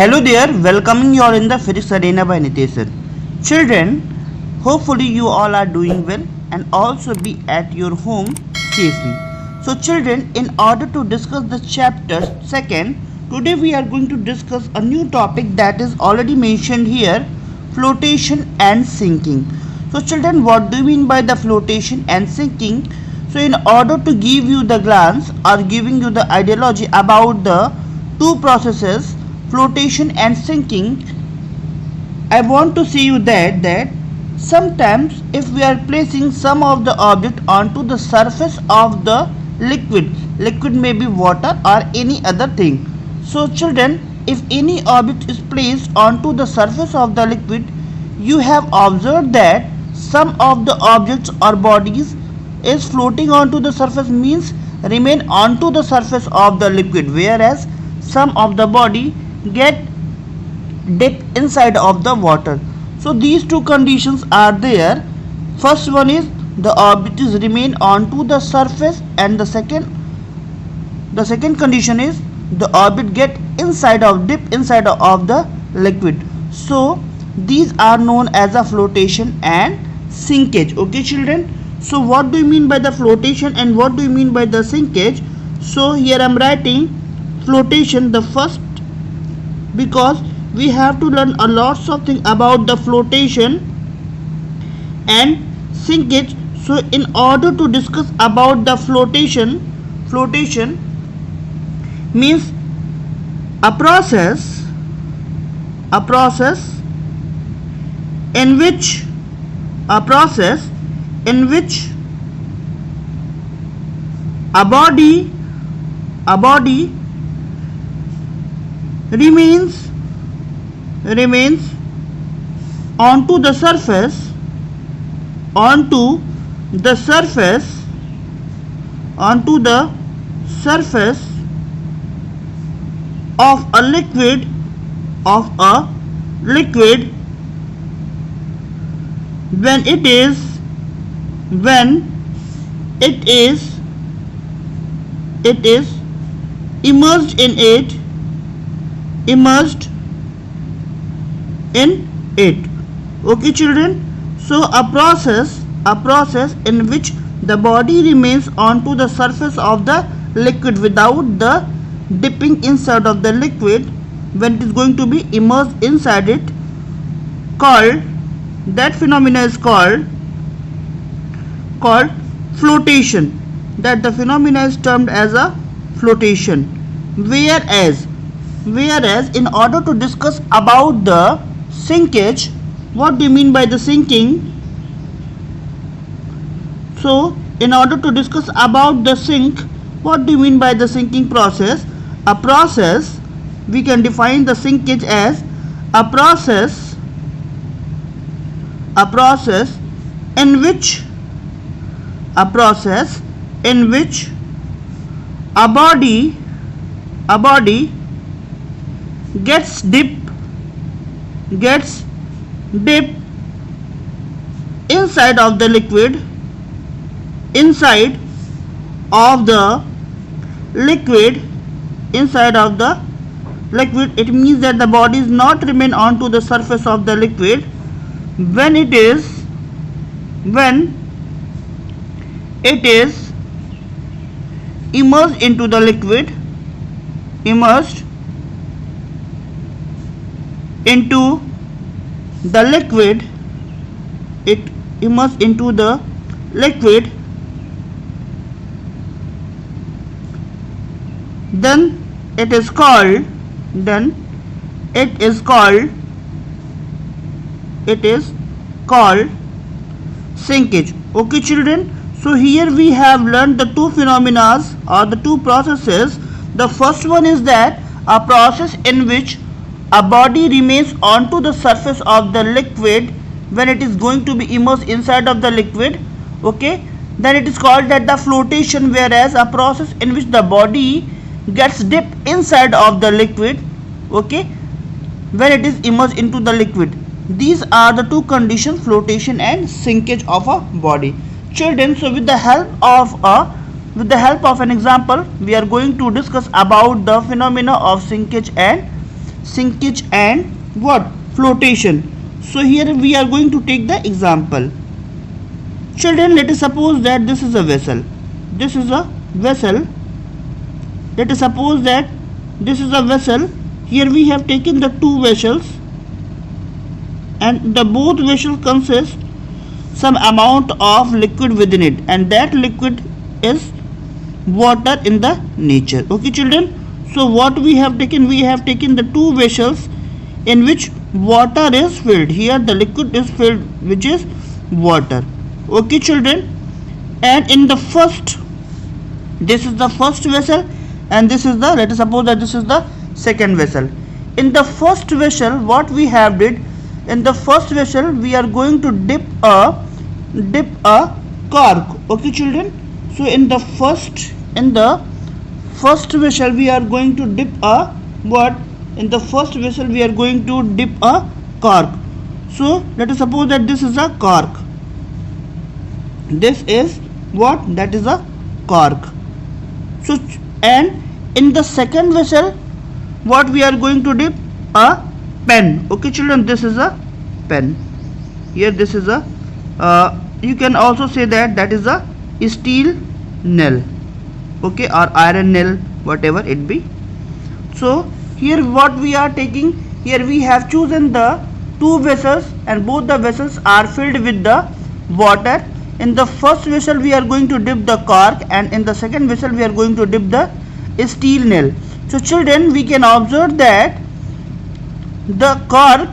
Hello there, welcoming you all in the Physics Arena by Nitesh sir. Children, hopefully you all are doing well and also be at your home safely. So children, in order to discuss the chapter second, today we are going to discuss a new topic that is already mentioned here, flotation and sinking. So children, what do you mean by the flotation and sinking? So in order to give you the glance or giving you the ideology about the two processes, flotation and sinking, I want to see you that sometimes if we are placing some of the object onto the surface of the liquid may be water or any other thing. So children, if any object is placed onto the surface of the liquid, you have observed that some of the objects or bodies is floating onto the surface, means remain onto the surface of the liquid, whereas some of the body get dipped inside of the water. So these two conditions are there. First one is the object is remain onto the surface, and the second condition is the object get dip inside of the liquid. So these are known as a flotation and sinkage. Okay children, so what do you mean by the flotation and what do you mean by the sinkage? So here I am writing flotation the first, because we have to learn a lots of things about the flotation and sinkage. So in order to discuss about the flotation means a process in which a body remains onto the surface of a liquid when it is immersed in it. Okay children, so a process in which the body remains onto the surface of the liquid without the dipping inside of the liquid when it is going to be immersed inside it, that phenomena is called flotation. That the phenomena is termed as a flotation. Whereas in order to discuss about the sinkage, what do you mean by the sinking? So in order to discuss about the sink, what do you mean by the sinking process? A process, we can define the sinkage as a process in which a body gets dipped inside of the liquid, it means that the body is not remain onto the surface of the liquid when it is immersed into the liquid, then it is called sinkage. Okay children, so here we have learned the two phenomena or the two processes. The first one is that a process in which a body remains onto the surface of the liquid when it is going to be immersed inside of the liquid. Okay, then it is called that the flotation. Whereas a process in which the body gets dipped inside of the liquid, okay, when it is immersed into the liquid. These are the two conditions, flotation and sinkage of a body. Children, so with the help of an example, we are going to discuss about the phenomena of sinkage and sinkage and what? Flotation. So here we are going to take the example. Children, let us suppose that this is a vessel. This is a vessel. Let us suppose that this is a vessel. Here we have taken the two vessels, and the both vessels consist some amount of liquid within it, and that liquid is water in the nature. Okay children, so what we have taken? We have taken the two vessels in which water is filled. Here the liquid is filled, which is water. Okay children, and in the first, this is the first vessel, and this is the, let us suppose that this is the second vessel. In the first vessel, what we have did, in the first vessel we are going to dip a cork. Okay children, so in the first vessel we are going to dip a what? In the first vessel we are going to dip a cork. So let us suppose that this is a cork. This is what? That is a cork. So, and in the second vessel, what we are going to dip? A pen. Okay children, this is a pen. Here this is a you can also say that that is a steel nail, okay, or iron nail, whatever it be. So here what we are taking, here we have chosen the two vessels, and both the vessels are filled with the water. In the first vessel we are going to dip the cork, and in the second vessel we are going to dip the steel nail. So children, we can observe that the cork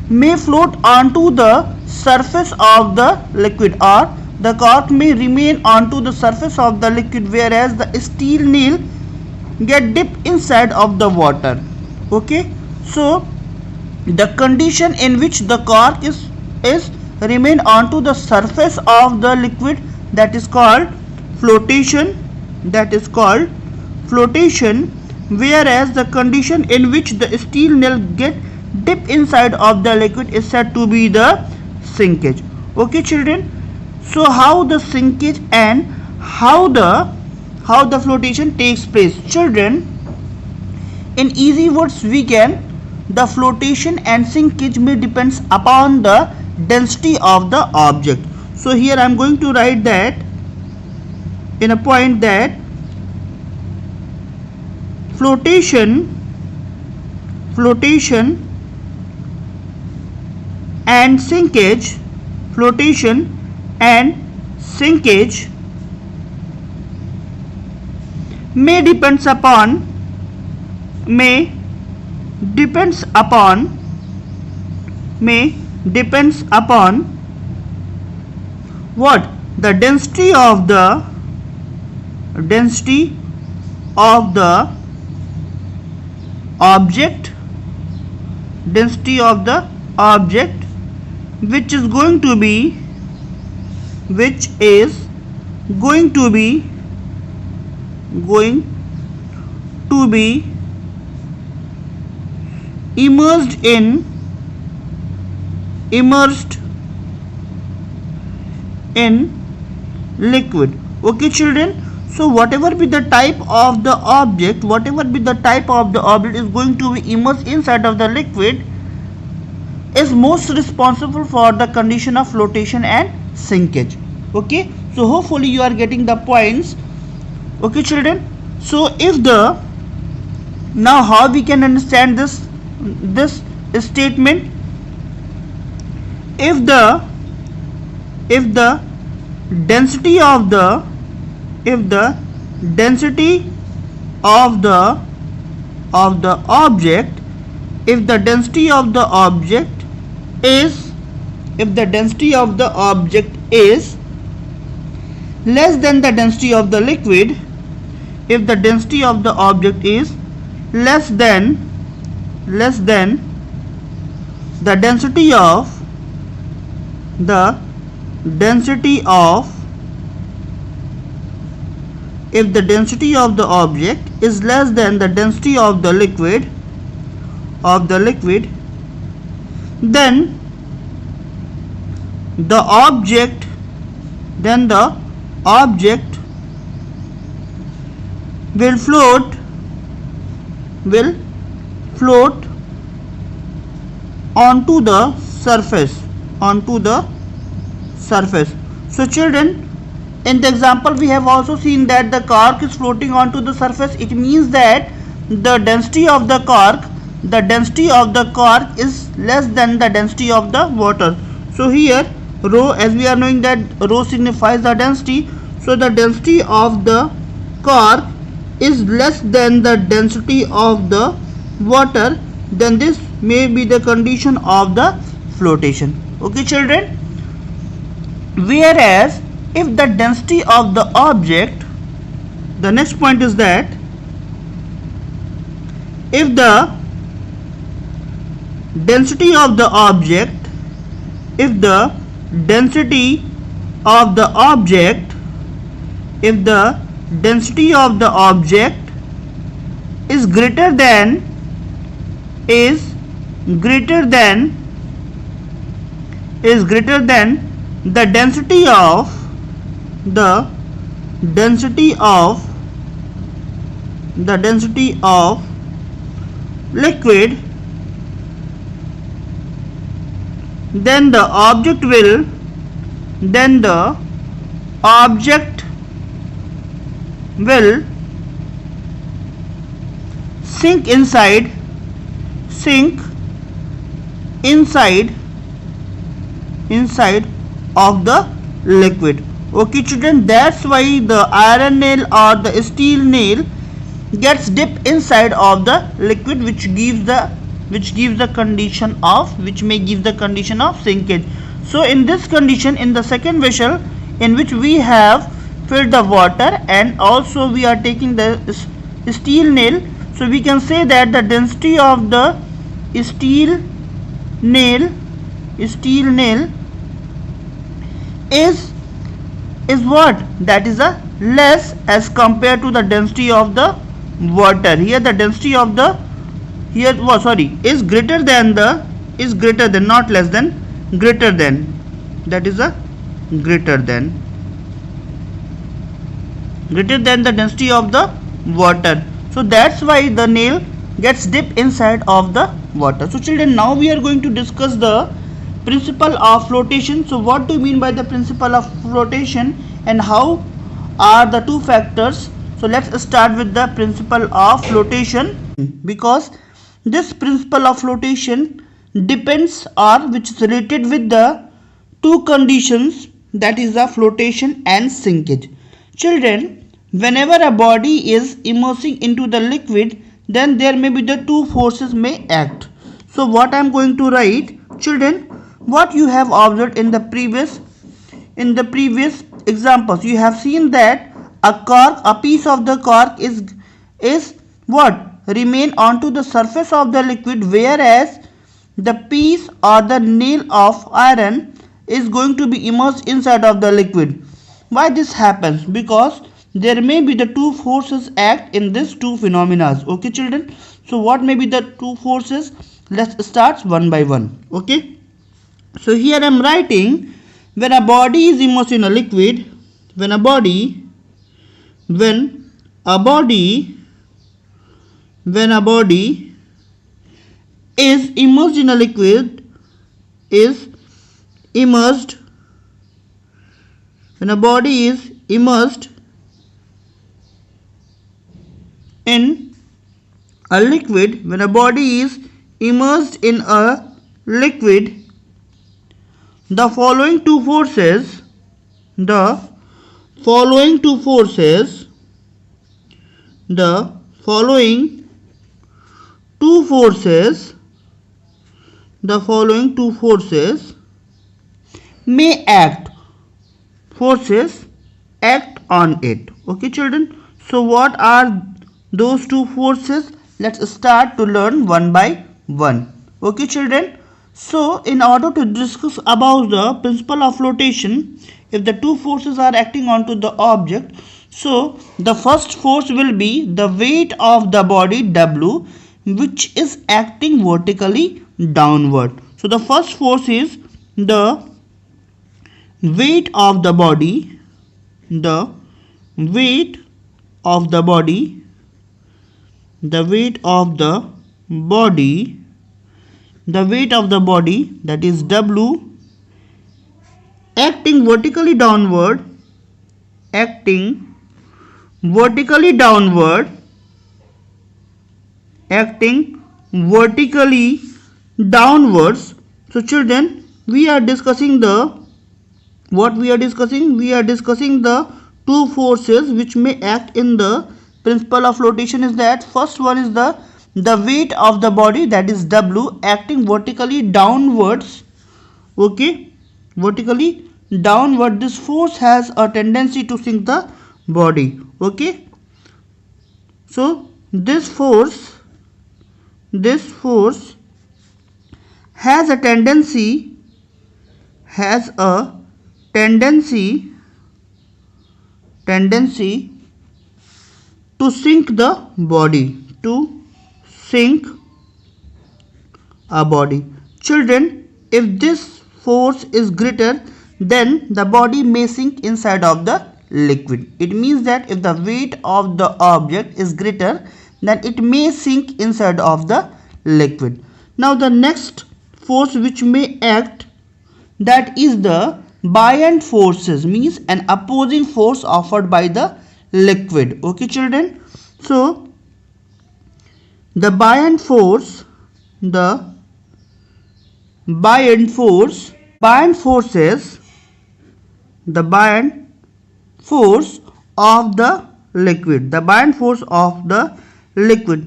may float onto the surface of the liquid, or the cork may remain onto the surface of the liquid, whereas the steel nail get dipped inside of the water. Okay, so the condition in which the cork is remain onto the surface of the liquid, that is called flotation. That is called flotation, whereas the condition in which the steel nail get dip inside of the liquid is said to be the sinkage. Okay children, so how the sinkage and how the flotation takes place? Children, in easy words we can, the flotation and sinkage may depends upon the density of the object. So here I am going to write that in a point, that flotation and sinkage, flotation and sinkage may depends upon what? The density of the object, which is going to be immersed in liquid. Okay children, so whatever be the type of the object, is going to be immersed inside of the liquid, is most responsible for the condition of flotation and sinkage. Okay, so hopefully you are getting the points. Okay children, so now how we can understand this statement? If the density of the object is less than the density of the liquid, if the density of the object is less than the density of if the density of the object is less than the density of the liquid, then the object will float onto the surface, onto the surface. So children, in the example we have also seen that the cork is floating onto the surface. It means that the density of the cork is less than the density of the water. So here rho, as we are knowing that rho signifies the density, so the density of the cork is less than the density of the water, then this may be the condition of the flotation. Okay children, whereas if the density of the object, the next point is that if the density of the object, if the density of the object, if the density of the object is greater than the density of liquid, then the object will sink inside of the liquid. Okay children, that's why the iron nail or the steel nail gets dipped inside of the liquid, which may give the condition of sinkage. So in this condition, in the second vessel in which we have filled the water and also we are taking the steel nail, so we can say that the density of the steel nail is what? That is a less as compared to the density of the water. Here the density of the is greater than, not less than, greater than, that is a greater than the density of the water. So that's why the nail gets dipped inside of the water. So children, now we are going to discuss the principle of flotation. So what do you mean by the principle of flotation and how are the two factors? So let's start with the principle of flotation, because this principle of flotation depends or which is related with the two conditions, that is the flotation and sinkage. Children, whenever a body is immersing into the liquid, then there may be the two forces may act. So what I am going to write, children, what you have observed in the previous examples, you have seen that a piece of the cork is what? Remain onto the surface of the liquid, whereas the piece or the nail of iron is going to be immersed inside of the liquid. Why this happens? Because there may be the two forces act in these two phenomena. Okay children, so what may be the two forces? Let's start one by one. Okay, so here I am writing, when a body is immersed in a liquid, when a body is immersed in a liquid, when a body is immersed in a liquid, when a body is immersed in a liquid, the following two forces may act on it. Okay children, so what are those two forces? Let's start to learn one by one. Okay children, so in order to discuss about the principle of flotation, if the two forces are acting onto the object, so the first force will be the weight of the body W, which is acting vertically downward. So the first force is the weight of the body, the weight of the body, the weight of the body, that is W, acting vertically downward, acting vertically downward, acting vertically downwards. So children, we are discussing the what we are discussing? We are discussing the two forces which may act in the principle of flotation. Is that first one is the weight of the body, that is W, acting vertically downwards. Okay, vertically downward. This force has a tendency to sink the body. Okay, so this force has a tendency to sink the body, to sink a body. Children, if this force is greater, then the body may sink inside of the liquid. It means that if the weight of the object is greater, then it may sink inside of the liquid. Now the next force which may act, that is the buoyant forces, means an opposing force offered by the liquid. Okay children, so the buoyant force of the liquid,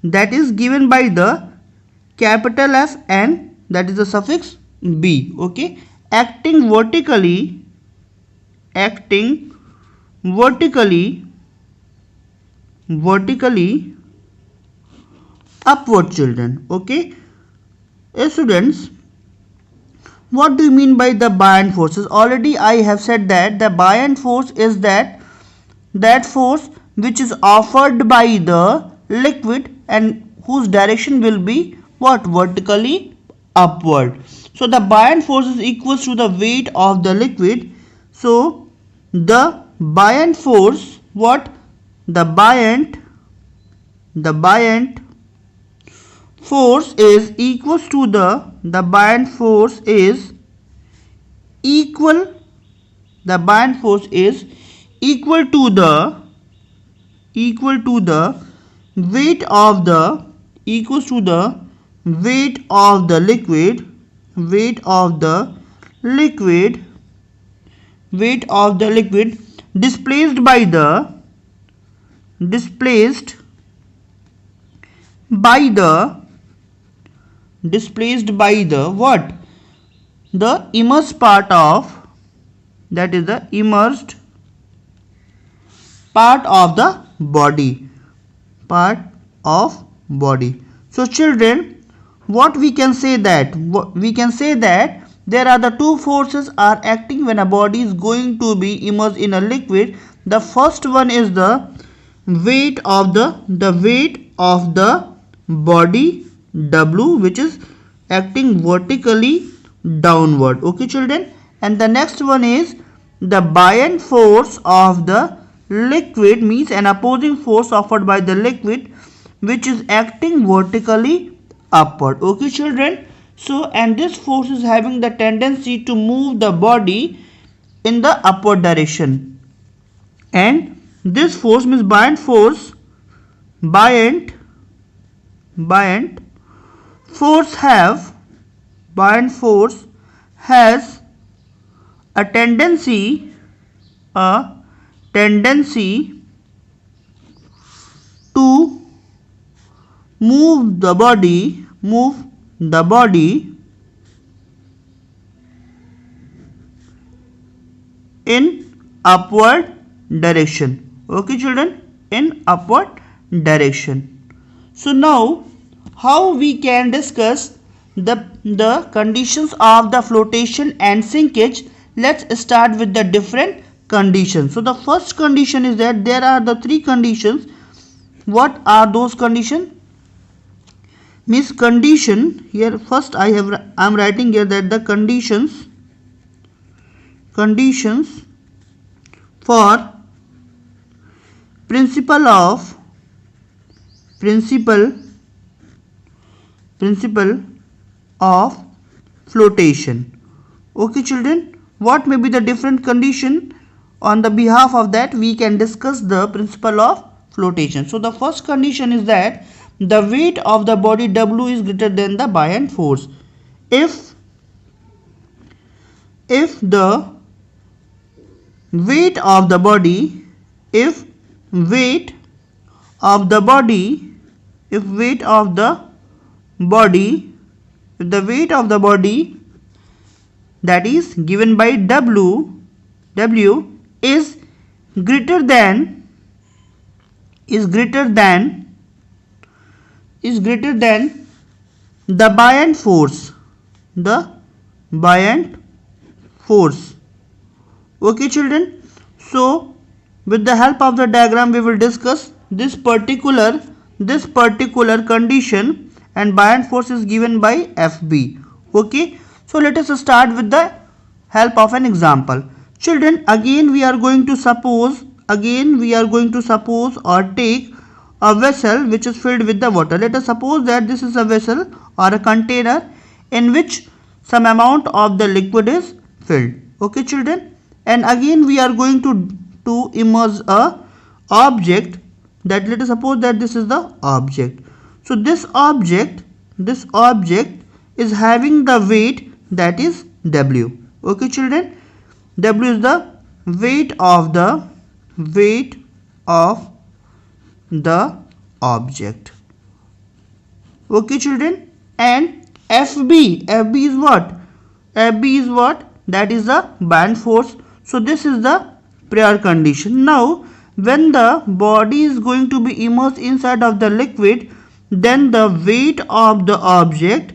that is given by the capital F and that is the suffix B. Okay, acting vertically upward children. Okay, students, what do you mean by the buoyant forces? Already I have said that the buoyant force is that force which is offered by the liquid and whose direction will be what? Vertically upward. So the buoyant force is equals to the weight of the liquid. So the buoyant force, what? The buoyant force is equals to the buoyant force is equal to the weight of the liquid displaced by the what? The immersed part of, that is the immersed part of the body. So children, what we can say that? There are the two forces are acting when a body is going to be immersed in a liquid. The first one is the weight of the body W, which is acting vertically downward. Okay children, and the next one is the buoyant force of the liquid, means an opposing force offered by the liquid which is acting vertically upward. Okay children, so and this force is having the tendency to move the body in the upward direction, and this force means buoyant force has a tendency to move the body in upward direction. Okay children, in upward direction. So now how we can discuss the conditions of the flotation and sinkage? Let's start with the different conditions. So the first condition is that there are the three conditions. What are those conditions? Means condition here, first I am writing here that the conditions for principle principle of flotation. Okay children, what may be the different condition? On the behalf of that we can discuss the principle of flotation. So the first condition is that the weight of the body W is greater than the buoyant force. If the weight of the body, if weight of the body, if weight of the body, if the weight of the body that is given by W is greater than the buoyant force, okay children. So with the help of the diagram we will discuss this particular condition, and buoyant force is given by FB. Okay, so let us start with the help of an example. Children, again we are going to suppose or take a vessel which is filled with the water. Let us suppose that this is a vessel or a container in which some amount of the liquid is filled. Okay children, and again we are going to immerse a object. That let us suppose that this is the object. So this object is having the weight that is W. Okay children, W is the weight of the object. Okay children, and FB is what? That is the buoyant force. So this is the prior condition. Now when the body is going to be immersed inside of the liquid, then the weight of the object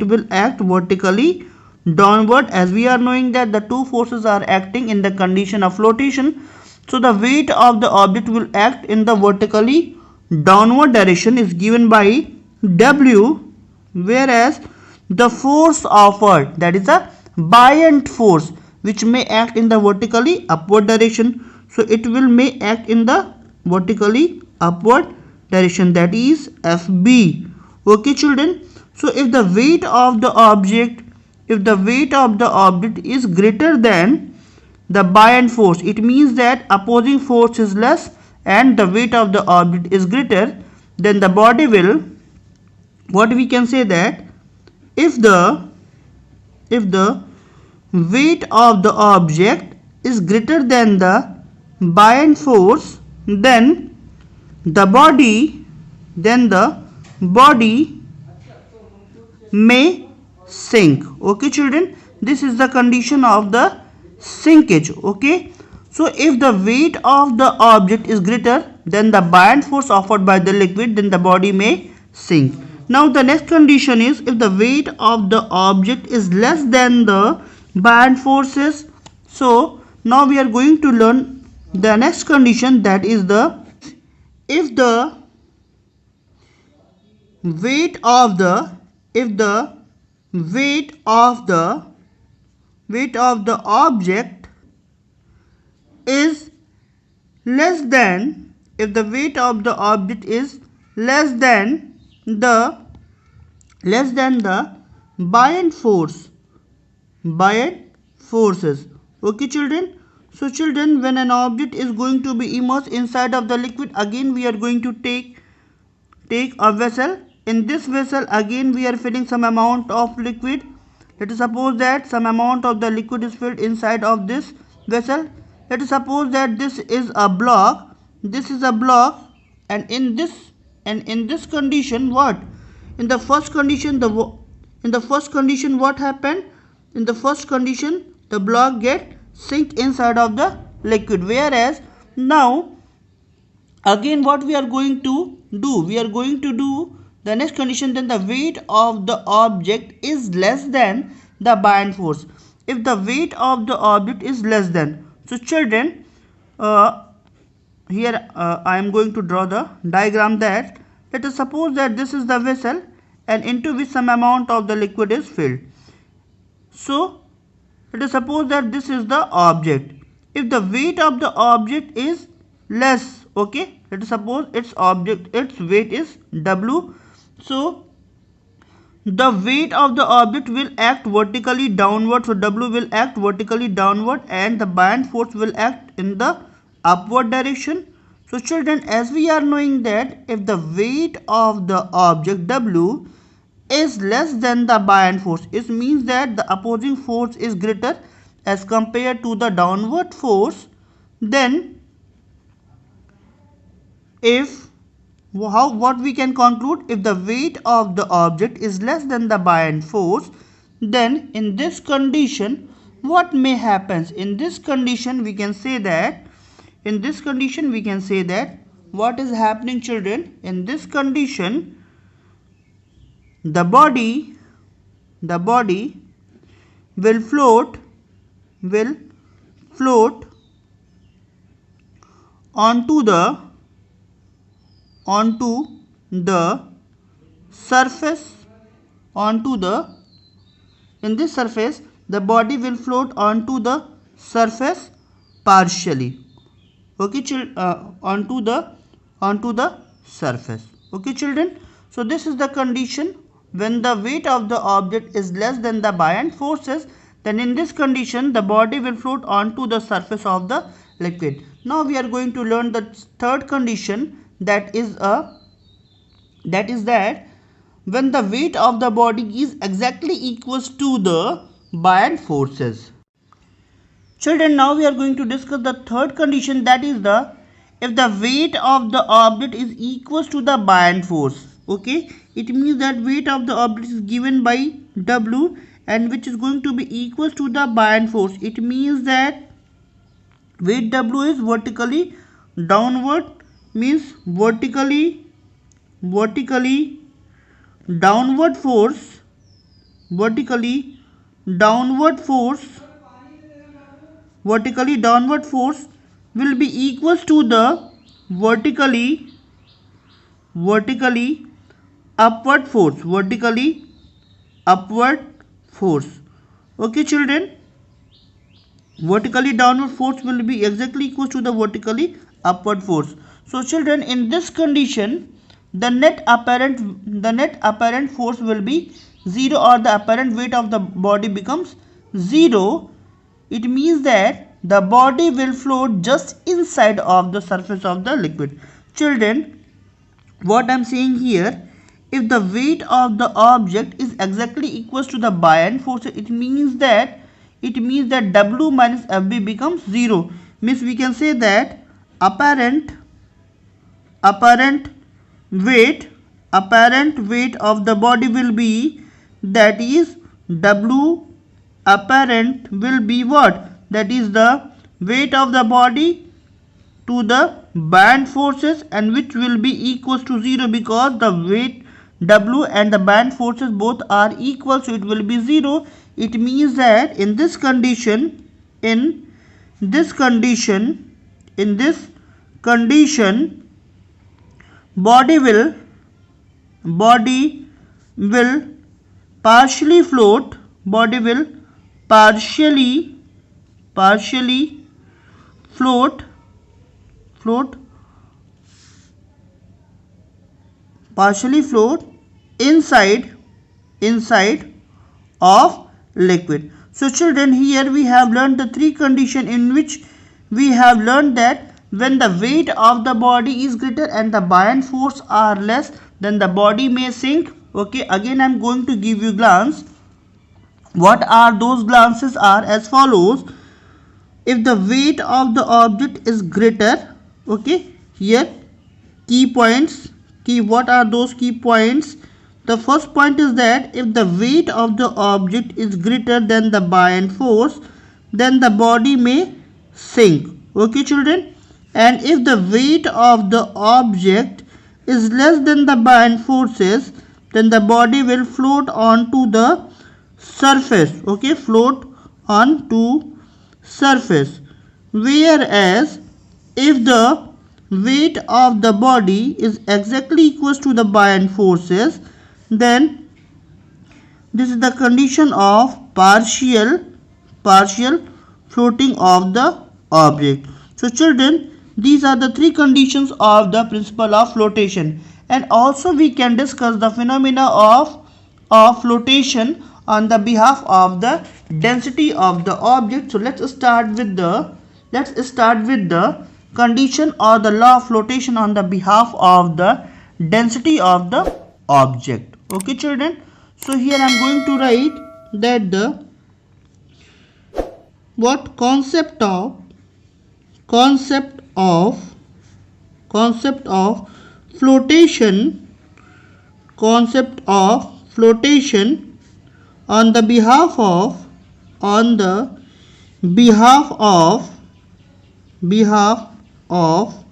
will act vertically downward, as we are knowing that the two forces are acting in the condition of flotation. So the weight of the object will act in the vertically downward direction is given by W, whereas the force offered, that is a buoyant force, which may act in the vertically upward direction. So it will may act in the vertically upward direction, that is FB. Okay children, so if the weight of the object is greater than the buoyant force, it means that opposing force is less and the weight of the object is greater, then the body will, what we can say that if the weight of the object is greater than the buoyant force, then the body may sink. Okay children, this is the condition of the sinkage. Okay, so if the weight of the object is greater than the buoyant force offered by the liquid, then the body may sink. Now the next condition is if the weight of the object is less than the buoyant forces. So now we are going to learn the next condition, that is if the weight of the object is less than the buoyant forces. Okay children, so children, when an object is going to be immersed inside of the liquid, again we are going to take a vessel. In this vessel again we are filling some amount of liquid. Let us suppose that some amount of the liquid is filled inside of this vessel. Let us suppose that this is a block, and in this condition, what? In the first condition what happened? In the first condition the block get sink inside of the liquid, whereas now again what we are going to do? The next condition, then the weight of the object is less than the buoyant force. If the weight of the object is less than, so children, here I am going to draw the diagram. That let us suppose that this is the vessel and into which some amount of the liquid is filled. So let us suppose that this is the object. If the weight of the object is less, okay, let us suppose its weight is W, So the weight of the object will act vertically downward, so W will act vertically downward and the buoyant force will act in the upward direction. So children, as we are knowing that if the weight of the object W is less than the buoyant force, it means that the opposing force is greater as compared to the downward force, then what we can conclude, if the weight of the object is less than the buoyant force, then in this condition what may happen? In this condition we can say that what is happening, children? In this condition the body will float onto the surface. In this surface the body will float onto the surface partially. Okay, onto the surface. Okay, children. So this is the condition when the weight of the object is less than the buoyant forces. Then in this condition the body will float onto the surface of the liquid. Now we are going to learn the third condition, that is that when the weight of the body is exactly equals to the buoyant forces. Children, now we are going to discuss the third condition, that is if the weight of the object is equals to the buoyant force. Okay, it means that weight of the object is given by W and which is going to be equals to the buoyant force. It means that weight W is vertically downward, means vertically downward force will be equals to the vertically upward force. Okay, children, vertically downward force will be exactly equal to the vertically upward force. So children, in this condition the net apparent force will be 0, or the apparent weight of the body becomes 0. It means that the body will float just inside of the surface of the liquid. Children, what I am saying here, if the weight of the object is exactly equals to the buoyant force, it means that W minus FB becomes 0. Means we can say that apparent weight of the body will be, that is W apparent will be what? That is the weight of the body to the buoyant forces, and which will be equals to 0 because the weight W and the buoyant forces both are equal, so it will be 0. It means that in this condition body will partially float inside of liquid. So children, here we have learned the three conditions in which we have learned that when the weight of the body is greater and the buoyant force are less, then the body may sink. Okay, again I am going to give you glance. What are those glances are as follows. If the weight of the object is greater, okay, here what are those key points? The first point is that if the weight of the object is greater than the buoyant force, then the body may sink. Okay, children. And if the weight of the object is less than the buoyant forces, then the body will float onto the surface. Okay, float onto surface. Whereas if the weight of the body is exactly equals to the buoyant forces, then this is the condition of partial floating of the object. So children, these are the three conditions of the principle of flotation. and also we can discuss the phenomena of flotation on the behalf of the density of the object. So let's start with the condition or the law of flotation on the behalf of the density of the object. Okay children, so here I am going to write that the what concept of flotation on the behalf of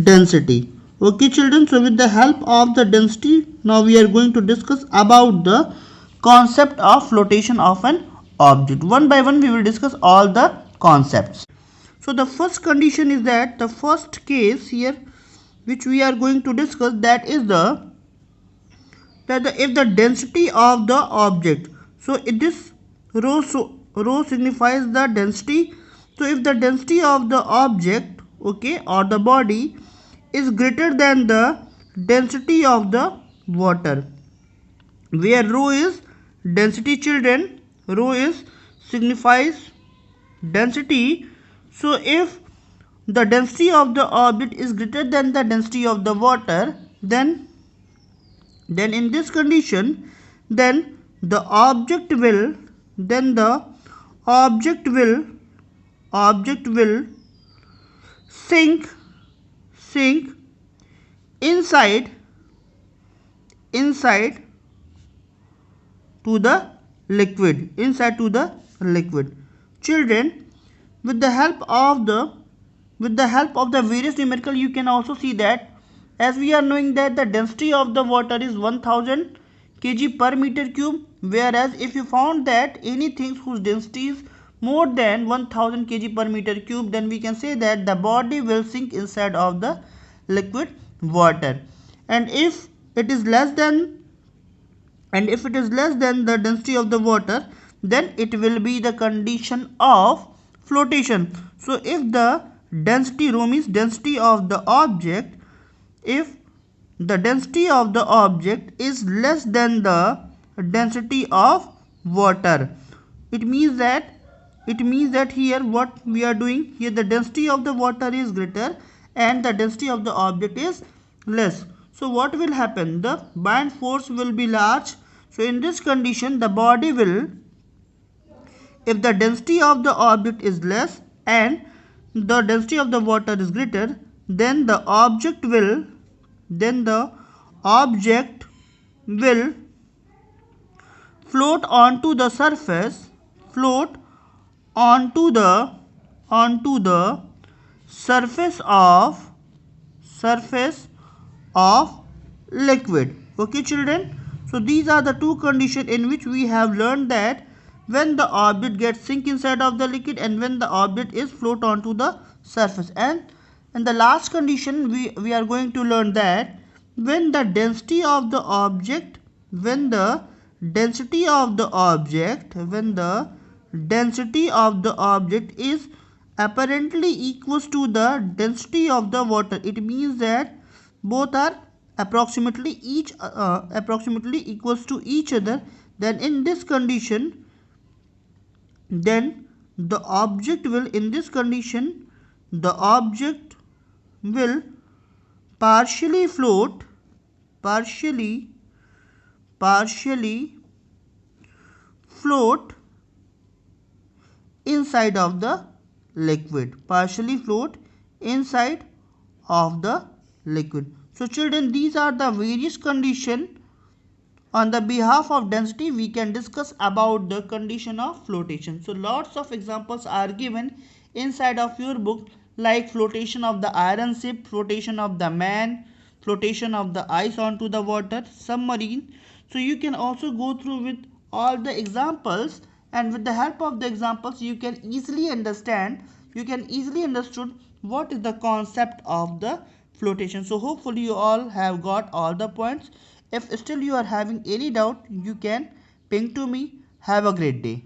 density. Okay children, so with the help of the density, now we are going to discuss about the concept of flotation of an object. One by one we will discuss all the concepts. So the first condition is that the first case here which we are going to discuss, that is if the density of the object, so this rho signifies the density. So if the density of the object, okay, or the body is greater than the density of the water, where rho is density children, rho is signifies density. So if the density of the object is greater than the density of the water, then in this condition, then the object will sink inside to the liquid, children. With the help of the various numerical, you can also see that, as we are knowing that the density of the water is 1000 kg per meter cube, whereas if you found that anything whose density is more than 1000 kg per meter cube, then we can say that the body will sink inside of the liquid water. And if it is less than the density of the water, then it will be the condition of flotation. So if the density, rho means density of the object, if the density of the object is less than the density of water, it means that here what we are doing here, the density of the water is greater and the density of the object is less. So what will happen? The buoyant force will be large. So in this condition, the body will, if the density of the object is less and the density of the water is greater, then the object will float onto the surface, surface of liquid. Okay children, so these are the two conditions in which we have learned that when the object gets sink inside of the liquid and when the object is float onto the surface. And in the last condition, we are going to learn that when the density of the object is apparently equals to the density of the water, it means that both are approximately equals to each other, then in this condition, then the object will, partially float inside of the liquid, So children, these are the various conditions on the behalf of density we can discuss about the condition of flotation. So lots of examples are given inside of your book, like flotation of the iron ship, flotation of the man, flotation of the ice onto the water, submarine. So you can also go through with all the examples, and with the help of the examples you can easily understood what is the concept of the flotation. So hopefully you all have got all the points. If still you are having any doubt, you can ping to me. Have a great day.